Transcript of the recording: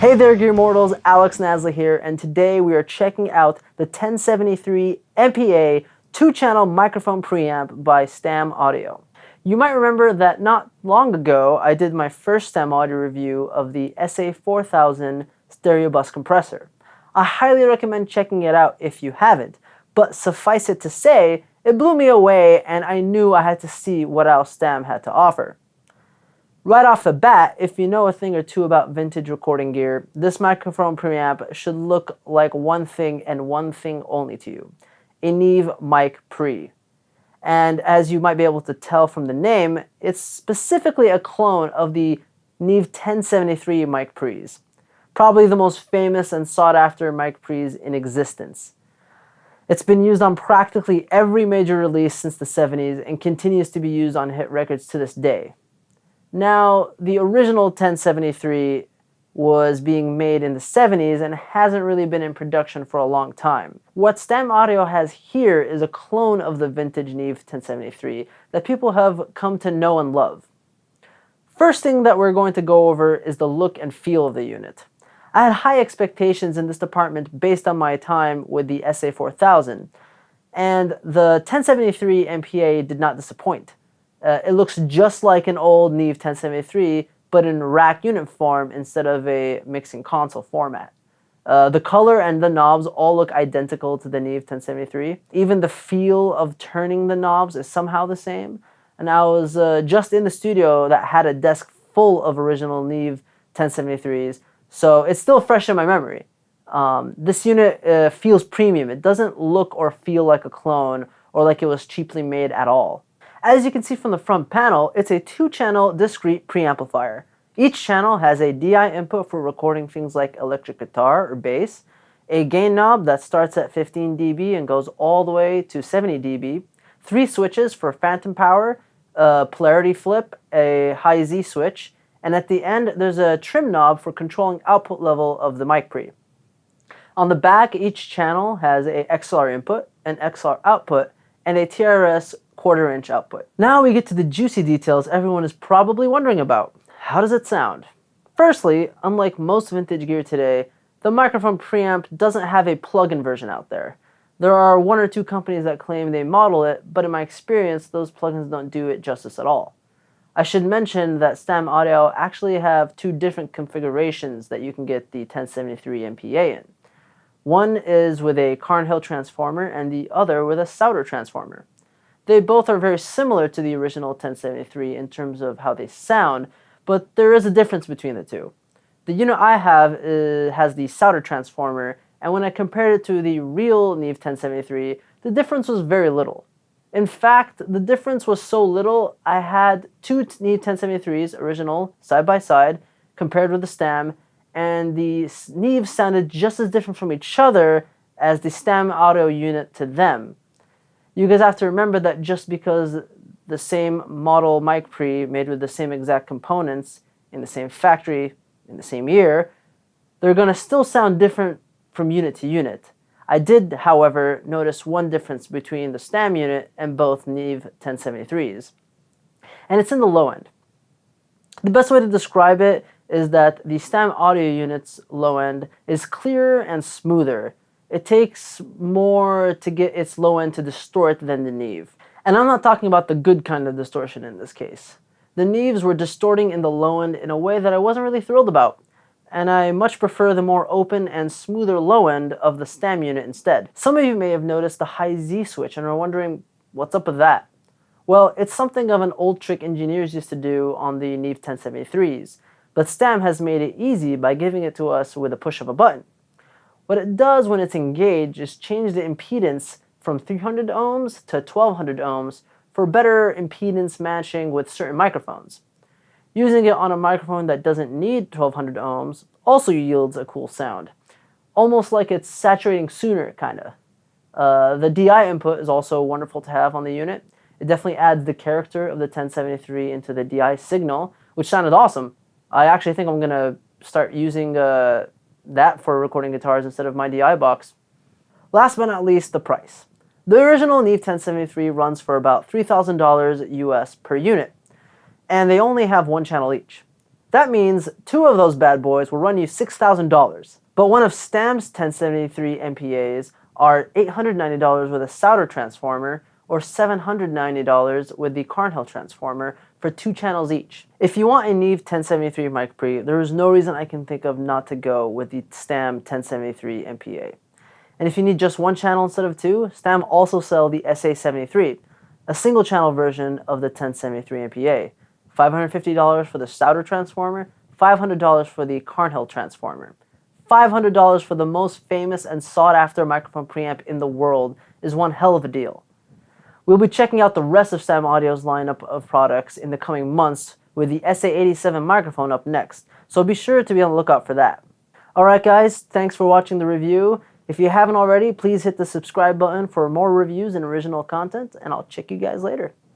Hey there, Gear Mortals, Alex Nasla here, and today we are checking out the 1073 MPA 2-channel microphone preamp by Stam Audio. You might remember that not long ago I did my first Stam Audio review of the SA4000 stereo bus compressor. I highly recommend checking it out if you haven't, but suffice it to say, it blew me away and I knew I had to see what else Stam had to offer. Right off the bat, if you know a thing or two about vintage recording gear, this microphone preamp should look like one thing and one thing only to you: a Neve Mic Pre. And as you might be able to tell from the name, it's specifically a clone of the Neve 1073 Mic Pre's, probably the most famous and sought after Mic Pre's in existence. It's been used on practically every major release since the 70s and continues to be used on hit records to this day. Now, the original 1073 was being made in the 70s and hasn't really been in production for a long time. What Stam Audio has here is a clone of the vintage Neve 1073 that people have come to know and love. First thing that we're going to go over is the look and feel of the unit. I had high expectations in this department based on my time with the SA4000, and the 1073 MPA did not disappoint. It looks just like an old Neve 1073, but in rack unit form instead of a mixing console format. The color and the knobs all look identical to the Neve 1073. Even the feel of turning the knobs is somehow the same. And I was just in the studio that had a desk full of original Neve 1073s, so it's still fresh in my memory. This unit feels premium. It doesn't look or feel like a clone or like it was cheaply made at all. As you can see from the front panel, it's a 2-channel discrete preamplifier. Each channel has a DI input for recording things like electric guitar or bass, a gain knob that starts at 15 dB and goes all the way to 70 dB, 3 switches for phantom power, a polarity flip, a high Z switch, and at the end there's a trim knob for controlling output level of the mic pre. On the back, each channel has a XLR input, an XLR output, and a TRS 1/4 inch output. Now we get to the juicy details everyone is probably wondering about. How does it sound? Firstly, unlike most vintage gear today, the microphone preamp doesn't have a plug-in version out there. There are 1 or 2 companies that claim they model it, but in my experience, those plugins don't do it justice at all. I should mention that Stam Audio actually have 2 different configurations that you can get the 1073 MPA in. One is with a Carnhill transformer and the other with a Sauter transformer. They both are very similar to the original 1073 in terms of how they sound, but there is a difference between the two. The unit I have has the Sauter transformer, and when I compared it to the real Neve 1073, the difference was very little. In fact, the difference was so little, I had 2 Neve 1073s original side by side compared with the Stam, and the Neve sounded just as different from each other as the Stam Audio unit to them. You guys have to remember that just because the same model mic pre made with the same exact components in the same factory in the same year, they're going to still sound different from unit to unit. I did, however, notice one difference between the Stam unit and both Neve 1073s, and it's in the low end. The best way to describe it is that the Stam Audio unit's low end is clearer and smoother. It takes more to get its low end to distort than the Neve. And I'm not talking about the good kind of distortion in this case. The Neves were distorting in the low end in a way that I wasn't really thrilled about, and I much prefer the more open and smoother low end of the Stam unit instead. Some of you may have noticed the high Z switch and are wondering, what's up with that? Well, it's something of an old trick engineers used to do on the Neve 1073s, but Stam has made it easy by giving it to us with a push of a button. What it does when it's engaged is change the impedance from 300 ohms to 1200 ohms for better impedance matching with certain microphones. Using it on a microphone that doesn't need 1200 ohms also yields a cool sound, almost like it's saturating sooner, kinda. The DI input is also wonderful to have on the unit. It definitely adds the character of the 1073 into the DI signal, which sounded awesome. I actually think I'm gonna start using that for recording guitars instead of my DI box. Last but not least, the price. The original Neve 1073 runs for about $3,000 US per unit, and they only have 1 channel each. That means 2 of those bad boys will run you $6,000. But one of Stam's 1073 MPAs are $890 with a solder transformer, or $790 with the Carnhill transformer for 2 channels each. If you want a Neve 1073 mic pre, there is no reason I can think of not to go with the Stam 1073 MPA. And if you need just 1 channel instead of 2, Stam also sell the SA73, a single channel version of the 1073 MPA. $550 for the solder transformer, $500 for the Carnhill transformer. $500 for the most famous and sought after microphone preamp in the world is one hell of a deal. We'll be checking out the rest of Stam Audio's lineup of products in the coming months with the SA87 microphone up next, so be sure to be on the lookout for that. Alright guys, thanks for watching the review. If you haven't already, please hit the subscribe button for more reviews and original content, and I'll check you guys later.